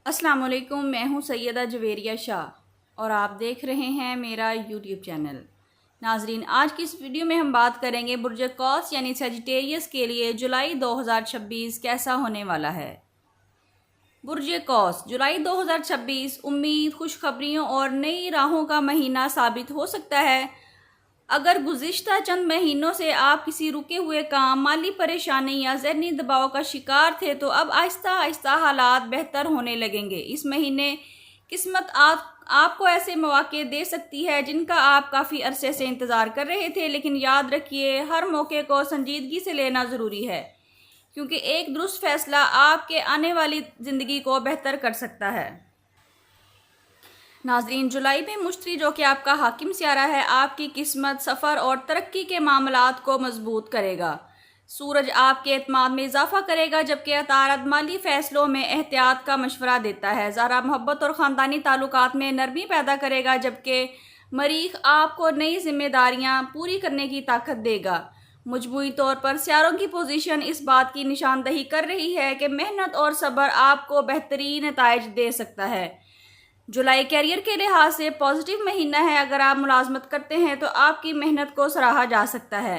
अस्सलाम वालेकुम, मैं हूं सैयदा जवेरिया शाह और आप देख रहे हैं मेरा यूट्यूब चैनल। नाजरीन, आज की इस वीडियो में हम बात करेंगे बुर्ज कौस यानी सजिटेरियस के लिए जुलाई 2026 कैसा होने वाला है। बुर्ज कौस जुलाई 2026 उम्मीद, खुशखबरियों और नई राहों का महीना साबित हो सकता है। अगर गुज़िश्ता चंद महीनों से आप किसी रुके हुए काम, माली परेशानी या ज़हनी दबाव का शिकार थे तो अब आहिस्ता आहिस्ता हालात बेहतर होने लगेंगे। इस महीने किस्मत आपको ऐसे मौके दे सकती है जिनका आप काफ़ी अरसे से इंतज़ार कर रहे थे, लेकिन याद रखिए हर मौके को संजीदगी से लेना ज़रूरी है, क्योंकि एक दुरुस्त फैसला आपके आने वाली ज़िंदगी को बेहतर कर सकता है। नाजरीन, जुलाई में मुश्तरी जो कि आपका हाकिम सियारा है, आपकी किस्मत, सफ़र और तरक्की के मामलात को मजबूत करेगा। सूरज आपके एतमाद में इजाफा करेगा, जबकि अतारद माली फ़ैसलों में एहतियात का मशवरा देता है। ज़ारा मोहब्बत और ख़ानदानी ताल्लुकात में नरमी पैदा करेगा, जबकि मरीख आपको नई जिम्मेदारियां पूरी करने की ताकत देगा। मजमूई तौर पर सियारों की पोजीशन इस बात की निशानदही कर रही है कि मेहनत और सब्र आपको बेहतरीन नताइज दे सकता है। जुलाई कैरियर के लिहाज से पॉजिटिव महीना है। अगर आप मुलाजमत करते हैं तो आपकी मेहनत को सराहा जा सकता है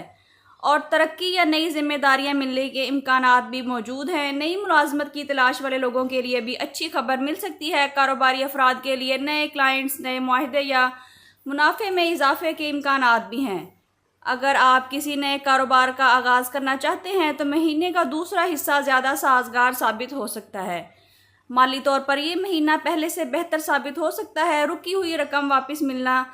और तरक्की या नई जिम्मेदारियां मिलने के इम्कानात भी मौजूद हैं। नई मुलाजमत की तलाश वाले लोगों के लिए भी अच्छी खबर मिल सकती है। कारोबारी अफराद के लिए नए क्लाइंट्स, नए मुआहदे या मुनाफे में इजाफे के इम्कानात भी हैं। अगर आप किसी नए कारोबार का आगाज़ करना चाहते हैं तो महीने का दूसरा हिस्सा ज़्यादा साजगार साबित हो सकता है। माली तौर पर यह महीना पहले से बेहतर साबित हो सकता है। रुकी हुई रकम वापस मिलना,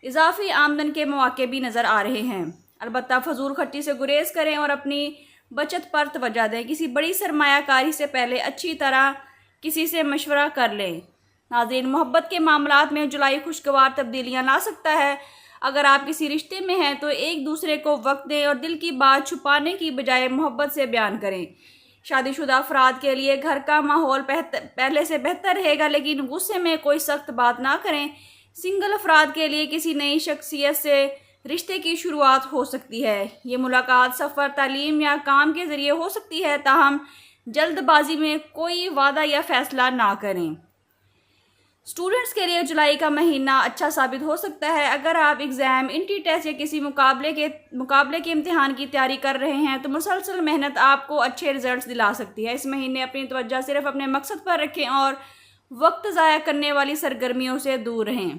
इजाफी आमदन के मौके भी नज़र आ रहे हैं। अलबत्ता फजूल खर्ची से गुरेज करें और अपनी बचत पर तवज्जो दें। किसी बड़ी सरमायाकारी से पहले अच्छी तरह किसी से मशवरा कर लें। नाज़रीन, मोहब्बत के मामलात में जुलाई खुशगवार तब्दीलियाँ ला सकता है। अगर आप किसी रिश्ते में हैं तो एक दूसरे को वक्त दें और दिल की बात छुपाने की बजाय मोहब्बत से बयान करें। शादीशुदा अफराद के लिए घर का माहौल पहले से बेहतर रहेगा, लेकिन गुस्से में कोई सख्त बात ना करें। सिंगल अफराद के लिए किसी नई शख्सियत से रिश्ते की शुरुआत हो सकती है। ये मुलाकात सफ़र, तालीम या काम के ज़रिए हो सकती है, ताहम जल्दबाजी में कोई वादा या फ़ैसला ना करें। स्टूडेंट्स के लिए जुलाई का महीना अच्छा साबित हो सकता है। अगर आप एग्ज़ाम, इंट्री टेस्ट या किसी मुकाबले के इम्तिहान की तैयारी कर रहे हैं तो मुसलसल मेहनत आपको अच्छे रिजल्ट्स दिला सकती है। इस महीने अपनी तवज्जो सिर्फ अपने मकसद पर रखें और वक्त ज़ाया करने वाली सरगर्मियों से दूर रहें।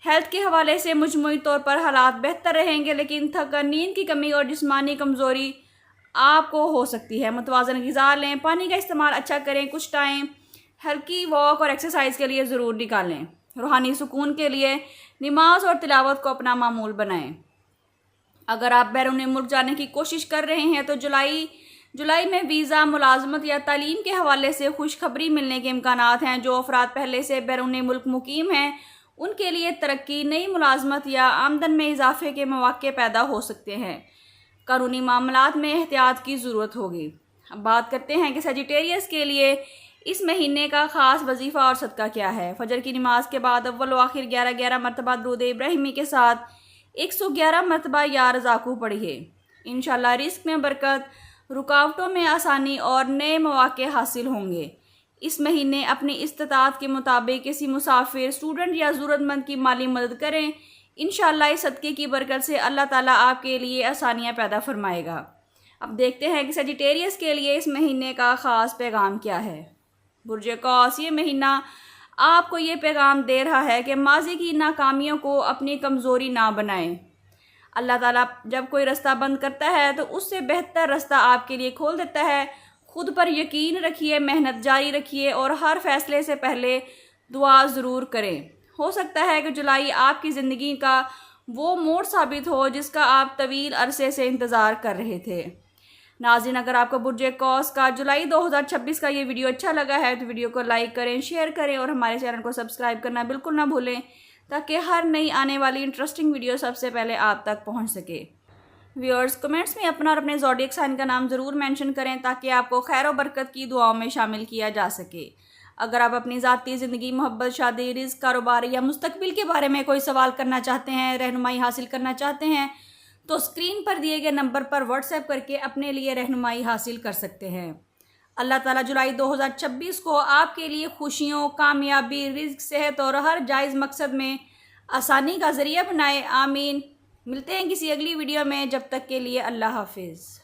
हेल्थ के हवाले से मजमूई तौर पर हालात बेहतर रहेंगे, लेकिन थकन, नींद की कमी और जिस्मानी कमज़ोरी आपको हो सकती है। मुतवाज़न ग़िज़ा लें, पानी का इस्तेमाल अच्छा करें, कुछ टाइम हल्की वॉक और एक्सरसाइज के लिए ज़रूर निकालें। रूहानी सुकून के लिए नमाज और तिलावत को अपना मामूल बनाएं। अगर आप बैरून मुल्क जाने की कोशिश कर रहे हैं तो जुलाई में वीज़ा, मुलाजमत या तालीम के हवाले से खुशखबरी मिलने के इम्कानात हैं। जो अफराद पहले से बैरून मुल्क मुकीम हैं उनके लिए तरक्की, नई मुलाजमत या आमदन में इजाफे के मौके पैदा हो सकते हैं। कानूनी मामलात में एहतियात की ज़रूरत होगी। अब बात करते हैं कि सजिटेरियस के लिए इस महीने का ख़ास वजीफ़ा और सदका क्या है। फजर की नमाज के बाद अव्वल व आखिर 11 मरतबा दुरूद इब्राहिमी के साथ 111 मरतबा या रज़ाकू पढ़िए। इंशाअल्लाह रिस्क में बरकत, रुकावटों में आसानी और नए मौके हासिल होंगे। इस महीने अपनी इस्तात के मुताबिक किसी मुसाफिर, स्टूडेंट या ज़रूरतमंद की माली मदद करें। इंशाअल्लाह इस सदक़े की बरकत से अल्लाह ताला आपके लिए आसानियाँ पैदा फरमाएगा। अब देखते हैं कि सजिटेरियस के लिए इस महीने का ख़ास पैगाम क्या है। बुर्ज कौस, ये महीना आपको ये पैगाम दे रहा है कि माजी की नाकामियों को अपनी कमज़ोरी ना बनाएं। अल्लाह ताला जब कोई रास्ता बंद करता है तो उससे बेहतर रास्ता आपके लिए खोल देता है। खुद पर यकीन रखिए, मेहनत जारी रखिए और हर फैसले से पहले दुआ ज़रूर करें। हो सकता है कि जुलाई आपकी ज़िंदगी का वो मोड़ साबित हो जिसका आप तवील अरसे से इंतज़ार कर रहे थे। नाज़रीन, अगर आपको बुर्ज कौस का जुलाई 2026 का ये वीडियो अच्छा लगा है तो वीडियो को लाइक करें, शेयर करें और हमारे चैनल को सब्सक्राइब करना बिल्कुल ना भूलें, ताकि हर नई आने वाली इंटरेस्टिंग वीडियो सबसे पहले आप तक पहुंच सके। व्यूअर्स, कमेंट्स में अपना और अपने ज़ोडिएक साइन का नाम ज़रूर मेंशन करें ताकि आपको खैर और बरकत की दुआओं में शामिल किया जा सके। अगर आप अपनी ज़ाती ज़िंदगी, मोहब्बत, शादी, रिज़्क़, कारोबार या मुस्तकबिल के बारे में कोई सवाल करना चाहते हैं, रहनुमाई हासिल करना चाहते हैं तो स्क्रीन पर दिए गए नंबर पर व्हाट्सएप करके अपने लिए रहनुमाई हासिल कर सकते हैं। اللہ تعالیٰ جولائی 2026 کو آپ کے لیے خوشیوں، کامیابی، رزق، صحت اور ہر جائز مقصد میں آسانی کا ذریعہ بنائے، آمین۔ ملتے ہیں کسی اگلی ویڈیو میں، جب تک کے لیے اللہ حافظ۔